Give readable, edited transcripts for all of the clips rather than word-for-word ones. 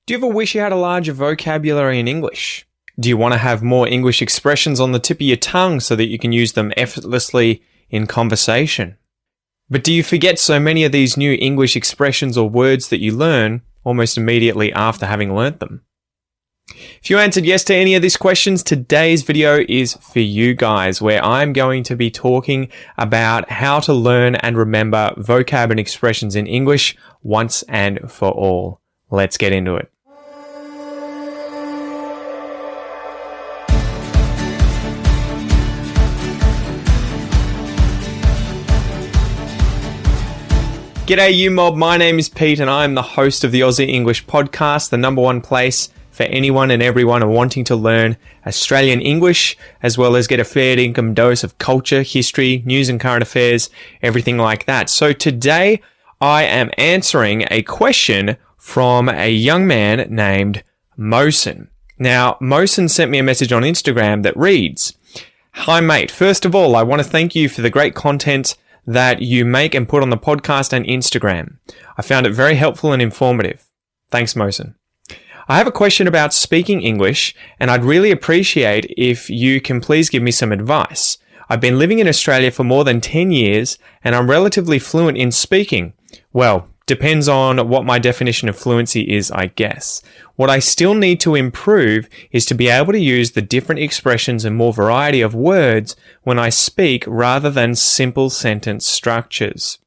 Do you ever wish you had a larger vocabulary in English? Do you want to have more English expressions on the tip of your tongue so that you can use them effortlessly in conversation? But do you forget so many of these new English expressions or words that you learn almost immediately after having learnt them? If you answered yes to any of these questions, today's video is for you guys, where I'm going to be talking about how to learn and remember vocab and expressions in English once and for all. Let's get into it. G'day you mob, my name is Pete and I'm the host of the Aussie English Podcast, the number one place for anyone and everyone wanting to learn Australian English, as well as get a fair income dose of culture, history, news and current affairs, everything like that. So today I am answering a question from a young man named Mosen. Now, Mosen sent me a message on Instagram that reads, "Hi mate, first of all, I want to thank you for the great content that you make and put on the podcast and Instagram. I found it very helpful and informative. Thanks, Mosen. I have a question about speaking English, and I'd really appreciate if you can please give me some advice. I've been living in Australia for more than 10 years, and I'm relatively fluent in speaking. Well, depends on what my definition of fluency is, I guess. What I still need to improve is to be able to use the different expressions and more variety of words when I speak rather than simple sentence structures.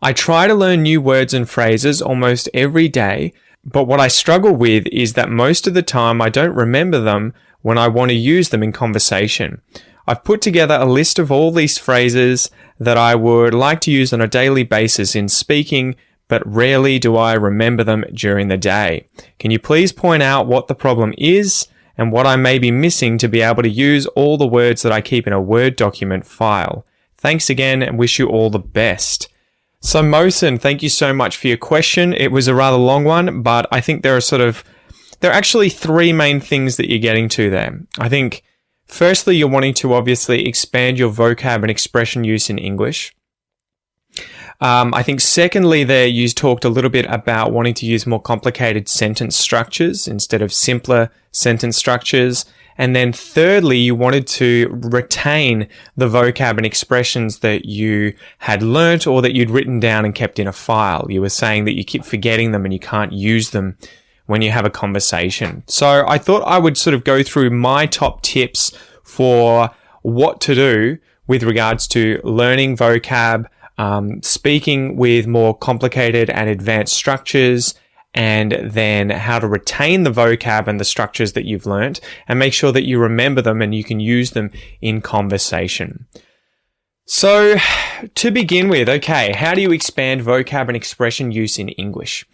I try to learn new words and phrases almost every day, but what I struggle with is that most of the time I don't remember them when I want to use them in conversation. I've put together a list of all these phrases that I would like to use on a daily basis in speaking, but rarely do I remember them during the day. Can you please point out what the problem is and what I may be missing to be able to use all the words that I keep in a Word document file? Thanks again and wish you all the best." So Mosen, thank you so much for your question. It was a rather long one, but I think there are actually three main things that you're getting to there. I think firstly, you're wanting to obviously expand your vocab and expression use in English. I think secondly there, you talked a little bit about wanting to use more complicated sentence structures instead of simpler sentence structures. And then thirdly, you wanted to retain the vocab and expressions that you had learnt or that you'd written down and kept in a file. You were saying that you keep forgetting them and you can't use them when you have a conversation. So I thought I would sort of go through my top tips for what to do with regards to learning vocab, speaking with more complicated and advanced structures, and then how to retain the vocab and the structures that you've learnt and make sure that you remember them and you can use them in conversation. So to begin with, okay, how do you expand vocab and expression use in English?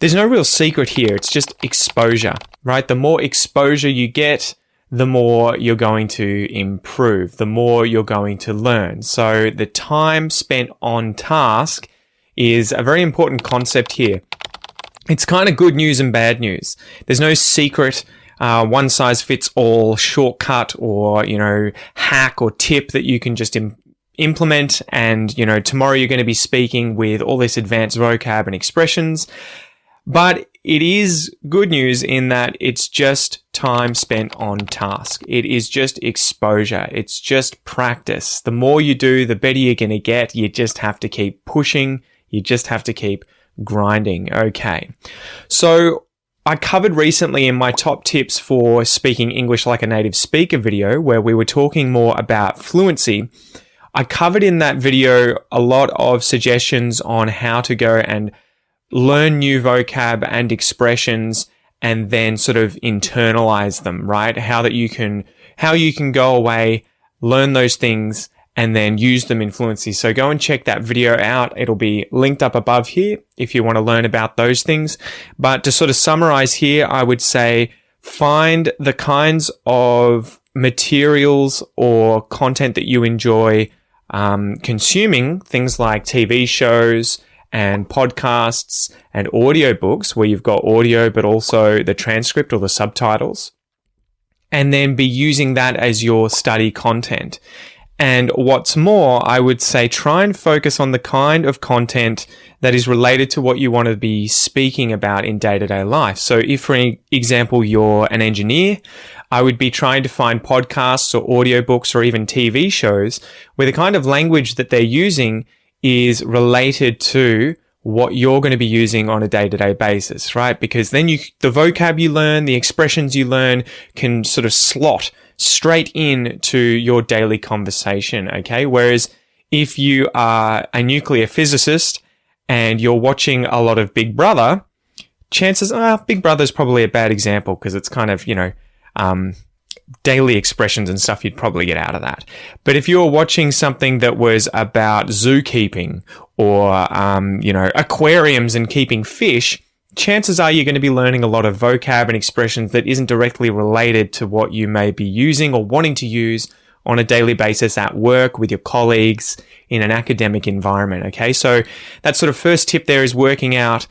There's no real secret here. It's just exposure, right? The more exposure you get, the more you're going to improve, the more you're going to learn. So the time spent on task is a very important concept here. It's kind of good news and bad news. There's no secret one size fits all shortcut or, hack or tip that you can just implement and, tomorrow you're going to be speaking with all this advanced vocab and expressions. But it is good news in that it's just time spent on task. It is just exposure. It's just practice. The more you do, the better you're going to get. You just have to keep pushing. You just have to keep grinding. Okay. So I covered recently in my top tips for speaking English like a native speaker video, where we were talking more about fluency. I covered in that video a lot of suggestions on how to go and learn new vocab and expressions and then sort of internalize them, right? How you can go away, learn those things and then use them in fluency. So go and check that video out. It'll be linked up above here if you want to learn about those things. But to sort of summarize here, I would say find the kinds of materials or content that you enjoy consuming, things like TV shows and podcasts and audiobooks where you've got audio but also the transcript or the subtitles, and then be using that as your study content. And what's more, I would say try and focus on the kind of content that is related to what you want to be speaking about in day-to-day life. So if, for example, you're an engineer, I would be trying to find podcasts or audiobooks or even TV shows where the kind of language that they're using is related to what you're going to be using on a day-to-day basis, right? Because then the vocab you learn, the expressions you learn can sort of slot straight in to your daily conversation, okay? Whereas if you are a nuclear physicist and you're watching a lot of Big Brother, chances are Big Brother is probably a bad example because it's kind of, daily expressions and stuff you'd probably get out of that. But if you're watching something that was about zookeeping or, aquariums and keeping fish, chances are you're going to be learning a lot of vocab and expressions that isn't directly related to what you may be using or wanting to use on a daily basis at work with your colleagues in an academic environment. Okay. So that sort of first tip there is working out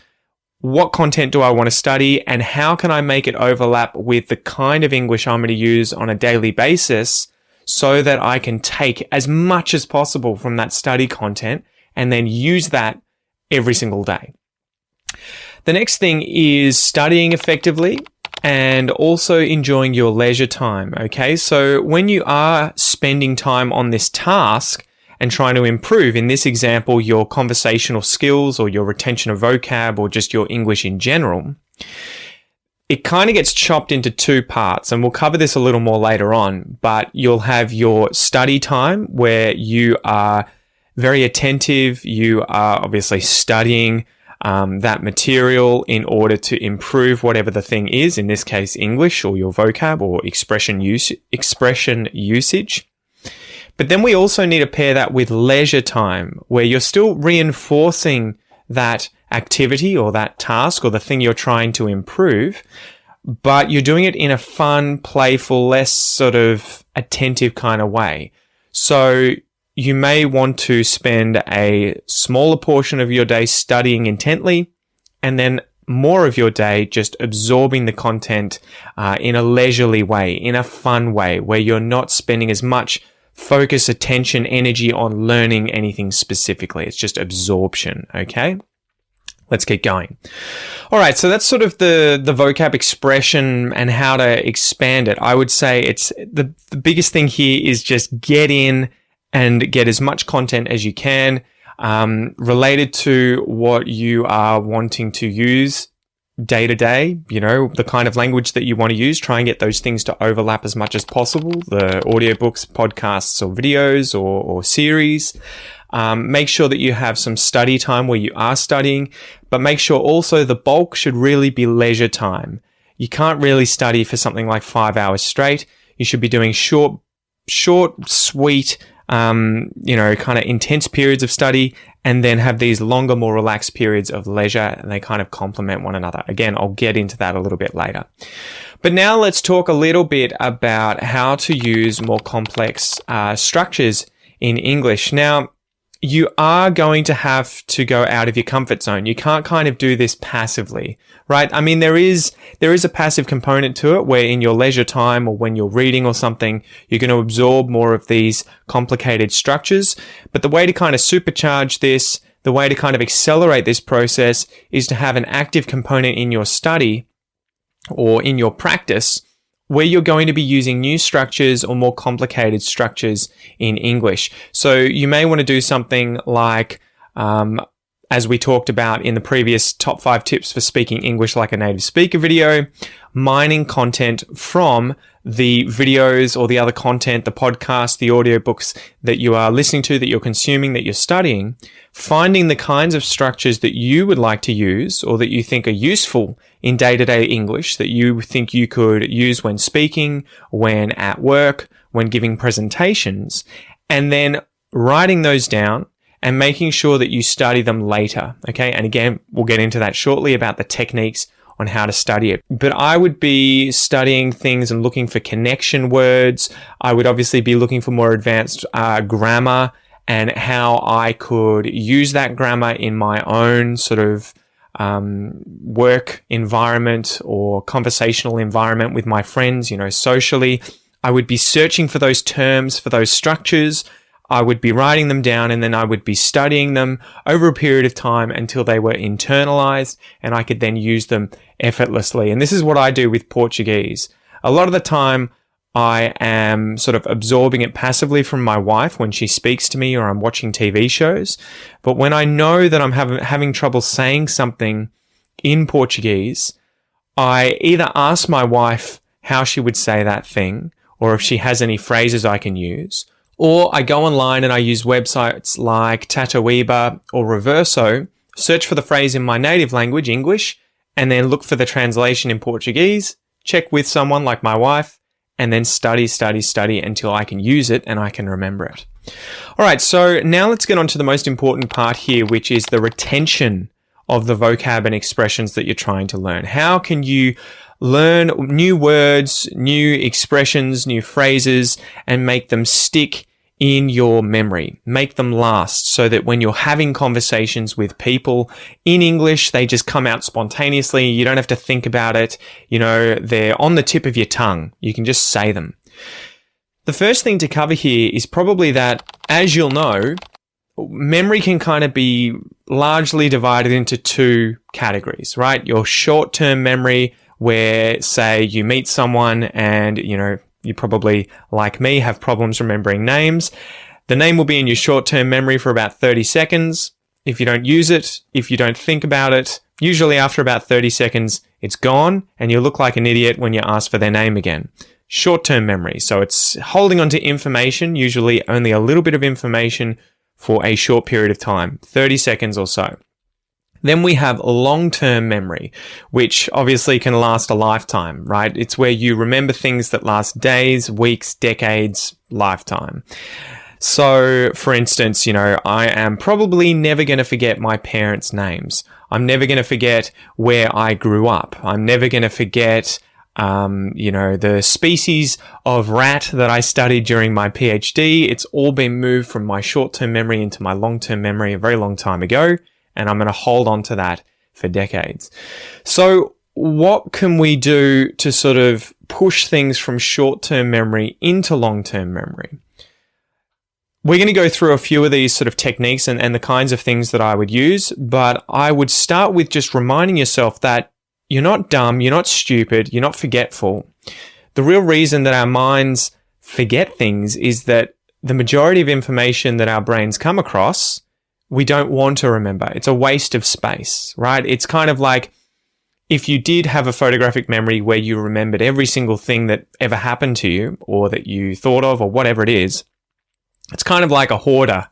what content do I want to study and how can I make it overlap with the kind of English I'm going to use on a daily basis so that I can take as much as possible from that study content and then use that every single day. The next thing is studying effectively and also enjoying your leisure time. Okay. So when you are spending time on this task, and trying to improve, in this example, your conversational skills or your retention of vocab or just your English in general, it kind of gets chopped into two parts. And we'll cover this a little more later on, but you'll have your study time where you are very attentive. You are obviously studying that material in order to improve whatever the thing is, in this case, English or your vocab or expression usage. But then we also need to pair that with leisure time, where you're still reinforcing that activity or that task or the thing you're trying to improve, but you're doing it in a fun, playful, less sort of attentive kind of way. So you may want to spend a smaller portion of your day studying intently and then more of your day just absorbing the content in a leisurely way, in a fun way, where you're not spending as much focus, attention, energy on learning anything specifically. It's just absorption, okay? Let's keep going. All right, so that's sort of the vocab expression and how to expand it. I would say it's the biggest thing here is just get in and get as much content as you can related to what you are wanting to use day to day, the kind of language that you want to use. Try and get those things to overlap as much as possible, the audiobooks, podcasts, or videos or series. Make sure that you have some study time where you are studying, but make sure also the bulk should really be leisure time. You can't really study for something like 5 hours straight. You should be doing short, sweet, kind of intense periods of study, and then have these longer, more relaxed periods of leisure, and they kind of complement one another. Again, I'll get into that a little bit later. But now let's talk a little bit about how to use more complex structures in English. Now, you are going to have to go out of your comfort zone. You can't kind of do this passively, right? I mean, there is a passive component to it where in your leisure time or when you're reading or something, you're going to absorb more of these complicated structures. But the way to kind of supercharge this, the way to kind of accelerate this process is to have an active component in your study or in your practice where you're going to be using new structures or more complicated structures in English. So you may want to do something like, as we talked about in the previous top 5 tips for speaking English like a native speaker video, mining content from the videos or the other content, the podcasts, the audiobooks that you are listening to, that you're consuming, that you're studying, finding the kinds of structures that you would like to use or that you think are useful in day-to-day English that you think you could use when speaking, when at work, when giving presentations, and then writing those down and making sure that you study them later. Okay. And again, we'll get into that shortly about the techniques on how to study it. But I would be studying things and looking for connection words. I would obviously be looking for more advanced grammar and how I could use that grammar in my own sort of work environment or conversational environment with my friends, socially. I would be searching for those terms, for those structures, I would be writing them down, and then I would be studying them over a period of time until they were internalized and I could then use them effortlessly. And this is what I do with Portuguese. A lot of the time, I am sort of absorbing it passively from my wife when she speaks to me or I'm watching TV shows. But when I know that I'm having trouble saying something in Portuguese, I either ask my wife how she would say that thing, or if she has any phrases I can use, or I go online and I use websites like Tatoeba or Reverso, search for the phrase in my native language, English, and then look for the translation in Portuguese, check with someone like my wife, and then study until I can use it and I can remember it. All right, so now let's get on to the most important part here, which is the retention of the vocab and expressions that you're trying to learn. How can you learn new words, new expressions, new phrases, and make them stick in your memory, make them last, so that when you're having conversations with people in English, they just come out spontaneously. You don't have to think about it. You know, they're on the tip of your tongue. You can just say them. The first thing to cover here is probably that, as you'll know, memory can kind of be largely divided into two categories, right? Your short-term memory, where, say, you meet someone and, you probably, like me, have problems remembering names. The name will be in your short-term memory for about 30 seconds. If you don't use it, if you don't think about it, usually after about 30 seconds, it's gone and you look like an idiot when you ask for their name again. Short-term memory. So it's holding on to information, usually only a little bit of information for a short period of time, 30 seconds or so. Then we have long-term memory, which obviously can last a lifetime, right? It's where you remember things that last days, weeks, decades, lifetime. So, for instance, I am probably never going to forget my parents' names. I'm never going to forget where I grew up. I'm never going to forget, the species of rat that I studied during my PhD. It's all been moved from my short-term memory into my long-term memory a very long time ago. And I'm going to hold on to that for decades. So what can we do to sort of push things from short-term memory into long-term memory? We're going to go through a few of these sort of techniques and the kinds of things that I would use, but I would start with just reminding yourself that you're not dumb, you're not stupid, you're not forgetful. The real reason that our minds forget things is that the majority of information that our brains come across, we don't want to remember. It's a waste of space, right? It's kind of like if you did have a photographic memory where you remembered every single thing that ever happened to you or that you thought of or whatever it is, it's kind of like a hoarder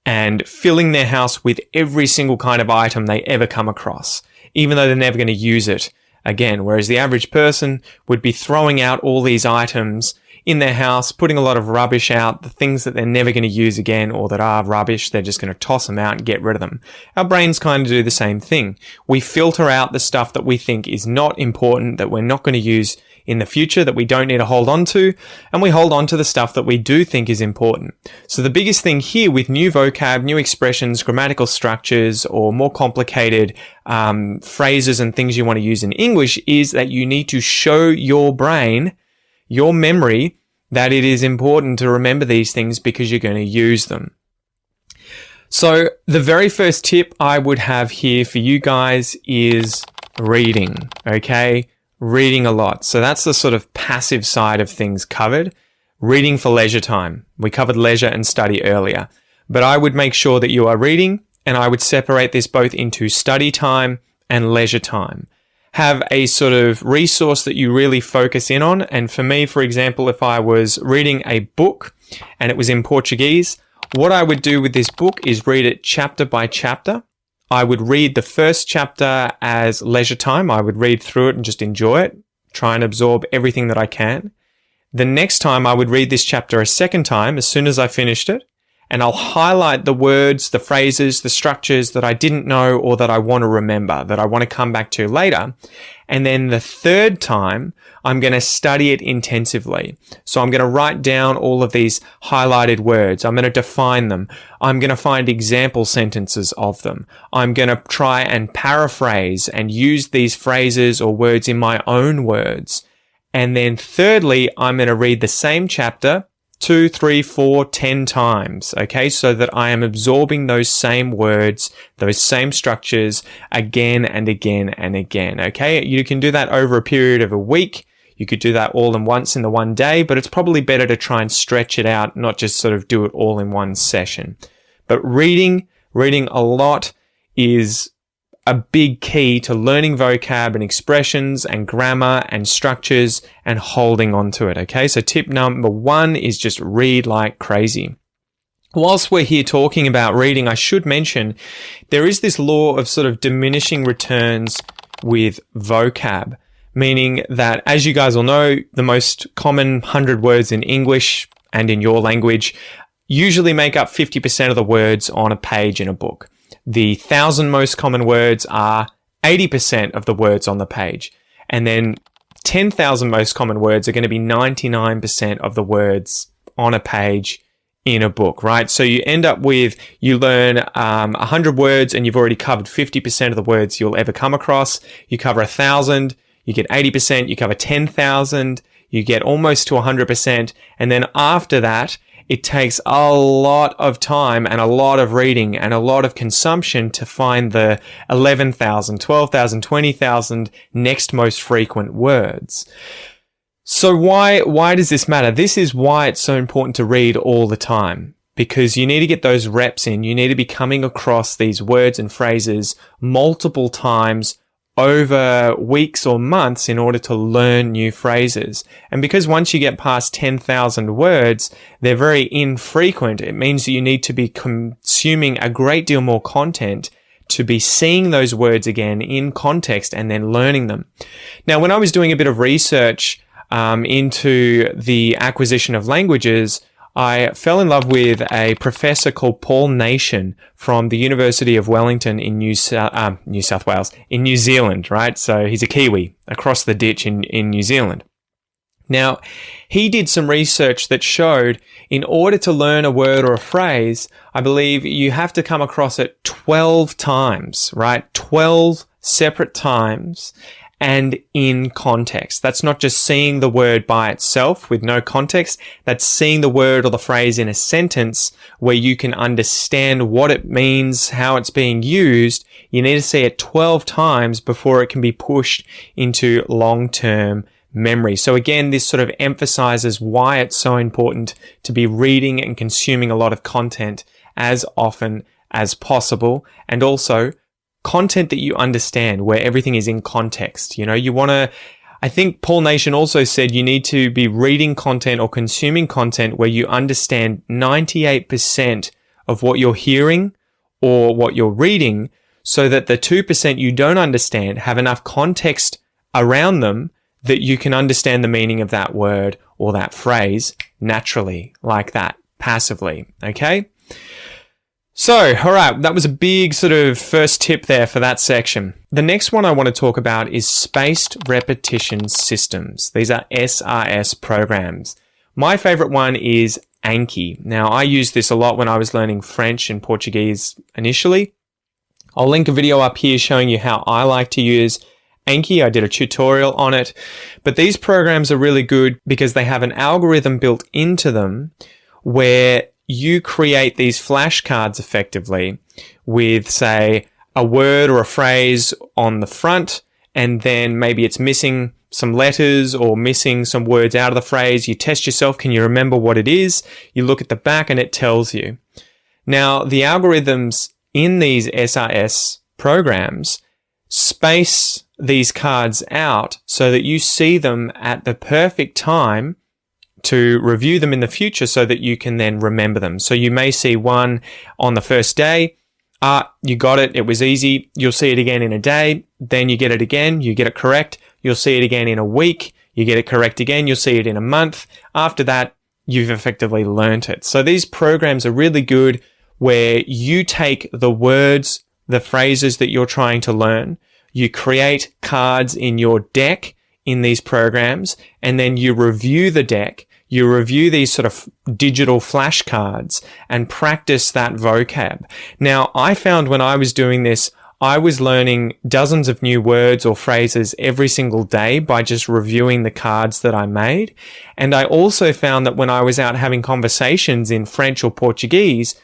and filling their house with every single kind of item they ever come across, even though they're never going to use it again. Whereas the average person would be throwing out all these items in their house, putting a lot of rubbish out, the things that they're never going to use again or that are rubbish, they're just going to toss them out and get rid of them. Our brains kind of do the same thing. We filter out the stuff that we think is not important, that we're not going to use in the future, that we don't need to hold on to, and we hold on to the stuff that we do think is important. So the biggest thing here with new vocab, new expressions, grammatical structures, or more complicated phrases and things you want to use in English is that you need to show your brain, your memory, that it is important to remember these things because you're going to use them. So the very first tip I would have here for you guys is reading, okay? Reading a lot. So that's the sort of passive side of things covered. Reading for leisure time. We covered leisure and study earlier. But I would make sure that you are reading, and I would separate this both into study time and leisure time. Have a sort of resource that you really focus in on. And for me, for example, if I was reading a book and it was in Portuguese, what I would do with this book is read it chapter by chapter. I would read the first chapter as leisure time. I would read through it and just enjoy it, try and absorb everything that I can. The next time I would read this chapter a second time as soon as I finished it, and I'll highlight the words, the phrases, the structures that I didn't know or that I want to remember, that I want to come back to later. And then the third time, I'm going to study it intensively. So I'm going to write down all of these highlighted words. I'm going to define them. I'm going to find example sentences of them. I'm going to try and paraphrase and use these phrases or words in my own words. And then thirdly, I'm going to read the same chapter 2, 3, 4, 10 times, okay? So that I am absorbing those same words, those same structures again and again and again, okay? You can do that over a period of a week. You could do that all in once in the one day, but it's probably better to try and stretch it out, not just sort of do it all in one session. But reading a lot is a big key to learning vocab and expressions and grammar and structures and holding on to it, okay? So tip number 1 is just read like crazy. Whilst we're here talking about reading, I should mention there is this law of sort of diminishing returns with vocab, meaning that, as you guys all know, the most common 100 words in English and in your language usually make up 50% of the words on a page in a book. The 1,000 most common words are 80% of the words on the page. And then 10,000 most common words are going to be 99% of the words on a page in a book, right? So you end up with, you learn 100 words and you've already covered 50% of the words you'll ever come across. You cover 1,000, you get 80%, you cover 10,000, you get almost to 100%. And then after that, it takes a lot of time and a lot of reading and a lot of consumption to find the 11,000, 12,000, 20,000 next most frequent words. So why does this matter? This is why it's so important to read all the time, because you need to get those reps in. You need to be coming across these words and phrases multiple times over weeks or months in order to learn new phrases. And because once you get past 10,000 words, they're very infrequent. It means that you need to be consuming a great deal more content to be seeing those words again in context and then learning them. Now, when I was doing a bit of research into the acquisition of languages, I fell in love with a professor called Paul Nation from the University of Wellington in New South Wales, in New Zealand, right? So he's a Kiwi across the ditch in New Zealand. Now, he did some research that showed in order to learn a word or a phrase, I believe you have to come across it 12 times, right? 12 separate times. And in context. That's not just seeing the word by itself with no context. That's seeing the word or the phrase in a sentence where you can understand what it means, how it's being used. You need to see it 12 times before it can be pushed into long-term memory. So again, this sort of emphasizes why it's so important to be reading and consuming a lot of content as often as possible, and also content that you understand, where everything is in context. You know, you want to, I think Paul Nation also said you need to be reading content or consuming content where you understand 98% of what you're hearing or what you're reading, so that the 2% you don't understand have enough context around them that you can understand the meaning of that word or that phrase naturally, like that, passively. Okay? So, all right, that was a big sort of first tip there for that section. The next one I want to talk about is spaced repetition systems. These are SRS programs. My favorite one is Anki. Now, I used this a lot when I was learning French and Portuguese initially. I'll link a video up here showing you how I like to use Anki. I did a tutorial on it. But these programs are really good because they have an algorithm built into them where you create these flashcards effectively with, say, a word or a phrase on the front, and then maybe it's missing some letters or missing some words out of the phrase. You test yourself. Can you remember what it is? You look at the back and it tells you. Now, the algorithms in these SRS programs space these cards out so that you see them at the perfect time to review them in the future so that you can then remember them. So you may see one on the first day. You got it. It was easy. You'll see it again in a day. Then you get it again. You get it correct. You'll see it again in a week. You get it correct again. You'll see it in a month. After that, you've effectively learnt it. So these programs are really good where you take the words, the phrases that you're trying to learn, you create cards in your deck in these programs, and then you review the deck. You review these sort of digital flashcards and practice that vocab. Now, I found when I was doing this, I was learning dozens of new words or phrases every single day by just reviewing the cards that I made. And I also found that when I was out having conversations in French or Portuguese,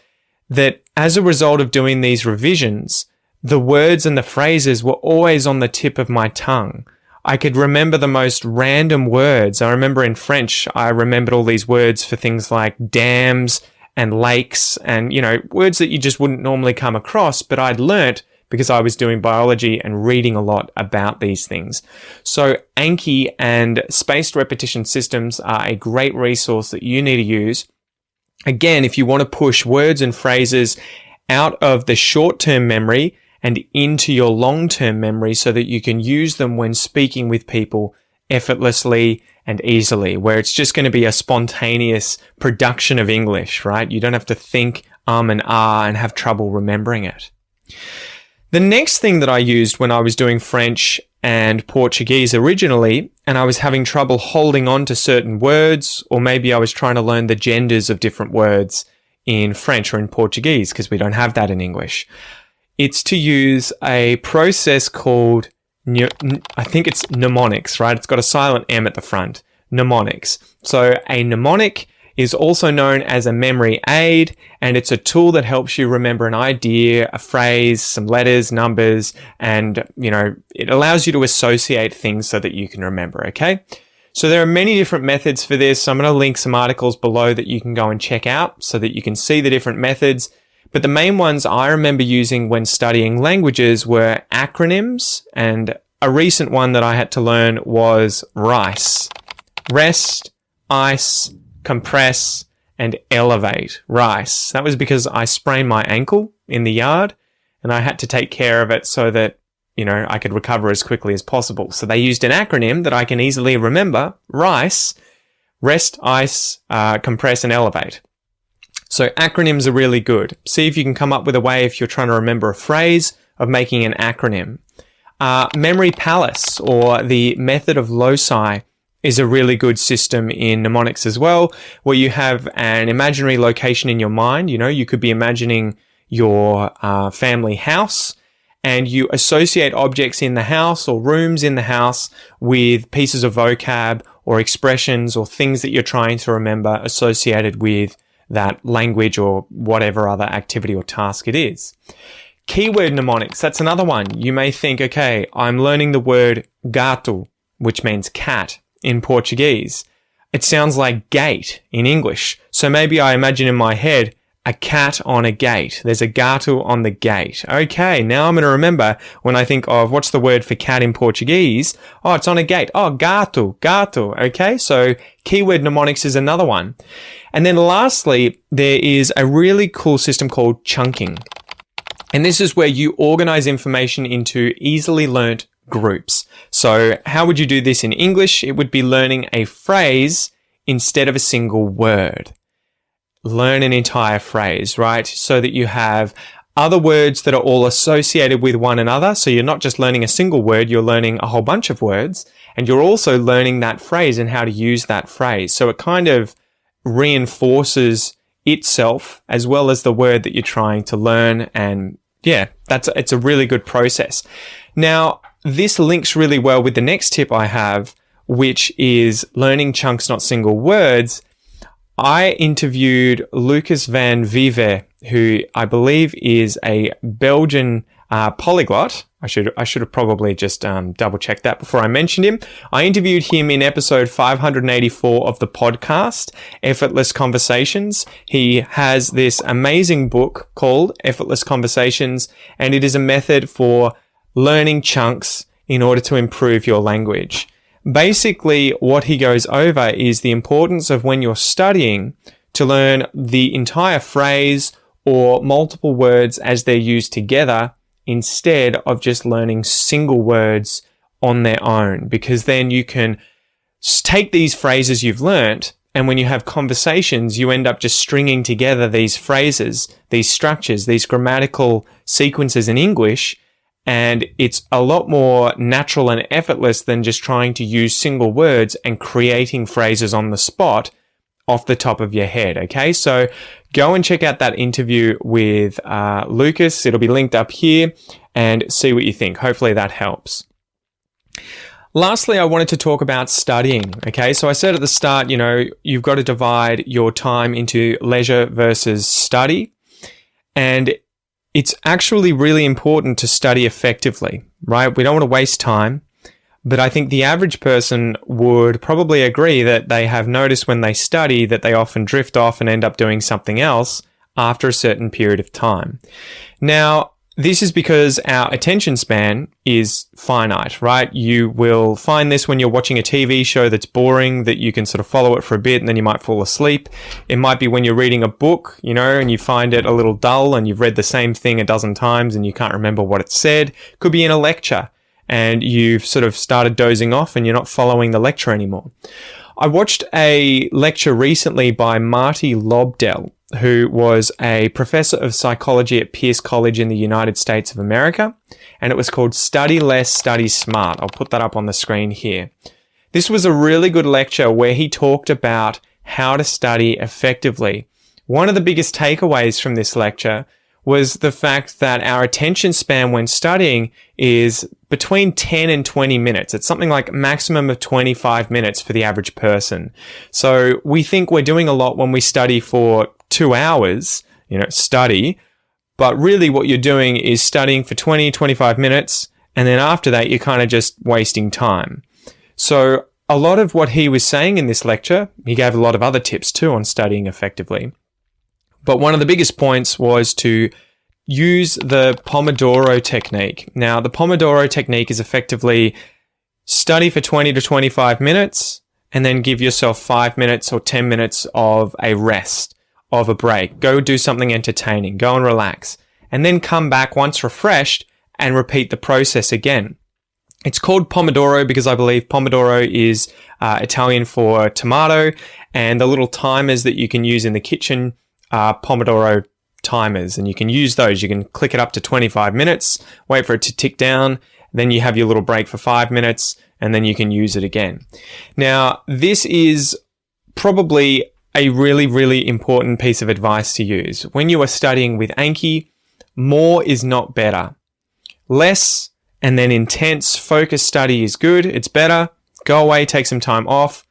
that as a result of doing these revisions, the words and the phrases were always on the tip of my tongue. I could remember the most random words. I remember in French, I remembered all these words for things like dams and lakes and, words that you just wouldn't normally come across, but I'd learnt because I was doing biology and reading a lot about these things. So Anki and spaced repetition systems are a great resource that you need to use. Again, if you want to push words and phrases out of the short-term memory and into your long-term memory so that you can use them when speaking with people effortlessly and easily, where it's just going to be a spontaneous production of English, right? You don't have to think and and have trouble remembering it. The next thing that I used when I was doing French and Portuguese originally, and I was having trouble holding on to certain words, or maybe I was trying to learn the genders of different words in French or in Portuguese, because we don't have that in English. It's to use a process called, I think it's mnemonics, right? It's got a silent M at the front. Mnemonics. So a mnemonic is also known as a memory aid, and it's a tool that helps you remember an idea, a phrase, some letters, numbers, and, it allows you to associate things so that you can remember, okay? So there are many different methods for this. I'm going to link some articles below that you can go and check out so that you can see the different methods. But the main ones I remember using when studying languages were acronyms, and a recent one that I had to learn was RICE. Rest, ice, compress, and elevate. RICE. That was because I sprained my ankle in the yard and I had to take care of it so that, I could recover as quickly as possible. So they used an acronym that I can easily remember. RICE. Rest, ice, compress, and elevate. So acronyms are really good. See if you can come up with a way, if you're trying to remember a phrase, of making an acronym. Memory palace, or the method of loci, is a really good system in mnemonics as well, where you have an imaginary location in your mind. You could be imagining your family house, and you associate objects in the house or rooms in the house with pieces of vocab or expressions or things that you're trying to remember associated with that language or whatever other activity or task it is. Keyword mnemonics, that's another one. You may think, okay, I'm learning the word gato, which means cat in Portuguese. It sounds like gate in English. So maybe I imagine in my head a cat on a gate. There's a gato on the gate. Okay, now I'm going to remember when I think of what's the word for cat in Portuguese. Oh, it's on a gate. Oh, gato. Okay, so keyword mnemonics is another one. And then lastly, there is a really cool system called chunking. And this is where you organize information into easily learnt groups. So how would you do this in English? It would be learning a phrase instead of a single word. Learn an entire phrase, right? So that you have other words that are all associated with one another. So you're not just learning a single word, you're learning a whole bunch of words, and you're also learning that phrase and how to use that phrase. So it kind of reinforces itself as well as the word that you're trying to learn. And yeah, it's a really good process. Now, this links really well with the next tip I have, which is learning chunks, not single words. I interviewed Lucas van Vive, who I believe is a Belgian polyglot. I should have probably just double checked that before I mentioned him. I interviewed him in episode 584 of the podcast, Effortless Conversations. He has this amazing book called Effortless Conversations, and it is a method for learning chunks in order to improve your language. Basically, what he goes over is the importance of when you're studying to learn the entire phrase or multiple words as they're used together instead of just learning single words on their own, because then you can take these phrases you've learnt, and when you have conversations, you end up just stringing together these phrases, these structures, these grammatical sequences in English. And it's a lot more natural and effortless than just trying to use single words and creating phrases on the spot off the top of your head. Okay, so go and check out that interview with Lucas. It'll be linked up here. and see what you think. Hopefully that helps. Lastly, I wanted to talk about studying. Okay, so I said at the start, you've got to divide your time into leisure versus study. And it's actually really important to study effectively, right? We don't want to waste time. But I think the average person would probably agree that they have noticed when they study that they often drift off and end up doing something else after a certain period of time. Now, this is because our attention span is finite, right? You will find this when you're watching a TV show that's boring, that you can sort of follow it for a bit and then you might fall asleep. It might be when you're reading a book, and you find it a little dull and you've read the same thing a dozen times and you can't remember what it said. Could be in a lecture and you've sort of started dozing off and you're not following the lecture anymore. I watched a lecture recently by Marty Lobdell, who was a professor of psychology at Pierce College in the United States of America, and it was called Study Less, Study Smart. I'll put that up on the screen here. This was a really good lecture where he talked about how to study effectively. One of the biggest takeaways from this lecture was the fact that our attention span when studying is between 10 and 20 minutes. It's something like a maximum of 25 minutes for the average person. So we think we're doing a lot when we study for 2 hours, study, but really what you're doing is studying for 20, 25 minutes, and then after that, you're kind of just wasting time. So a lot of what he was saying in this lecture, he gave a lot of other tips too on studying effectively. But one of the biggest points was to use the Pomodoro technique. Now, the Pomodoro technique is effectively study for 20 to 25 minutes and then give yourself 5 minutes or 10 minutes of a rest, of a break. Go do something entertaining. Go and relax. And then come back once refreshed and repeat the process again. It's called Pomodoro because I believe Pomodoro is Italian for tomato, and the little timers that you can use in the kitchen are Pomodoro timers, and you can use those. You can click it up to 25 minutes, wait for it to tick down, then you have your little break for 5 minutes, and then you can use it again. Now, this is probably a really, really important piece of advice to use. When you are studying with Anki, more is not better. Less and then intense focused study is good. It's better. Go away, take some time off.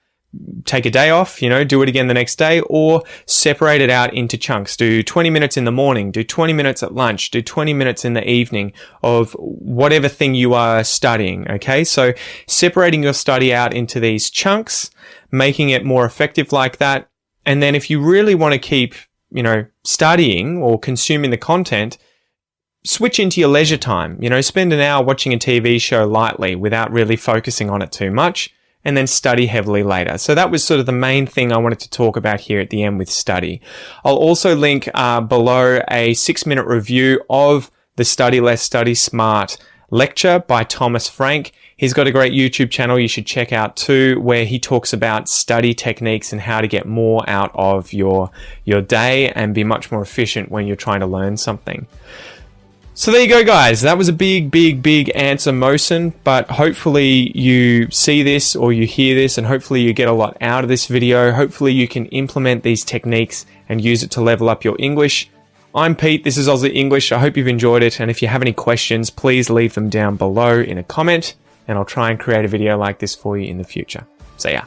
Take a day off, do it again the next day, or separate it out into chunks. Do 20 minutes in the morning, do 20 minutes at lunch, do 20 minutes in the evening of whatever thing you are studying, okay? So separating your study out into these chunks, making it more effective like that. And then if you really want to keep, studying or consuming the content, switch into your leisure time. Spend an hour watching a TV show lightly without really focusing on it too much, and then study heavily later. So that was sort of the main thing I wanted to talk about here at the end with study. I'll also link below a 6-minute review of the Study Less, Study Smart lecture by Thomas Frank. He's got a great YouTube channel you should check out too, where he talks about study techniques and how to get more out of your day and be much more efficient when you're trying to learn something. So there you go, guys. That was a big answer motion, but hopefully you see this or you hear this, and hopefully you get a lot out of this video. Hopefully you can implement these techniques and use it to level up your English. I'm Pete. This is Aussie English. I hope you've enjoyed it, and if you have any questions, please leave them down below in a comment, and I'll try and create a video like this for you in the future. See ya.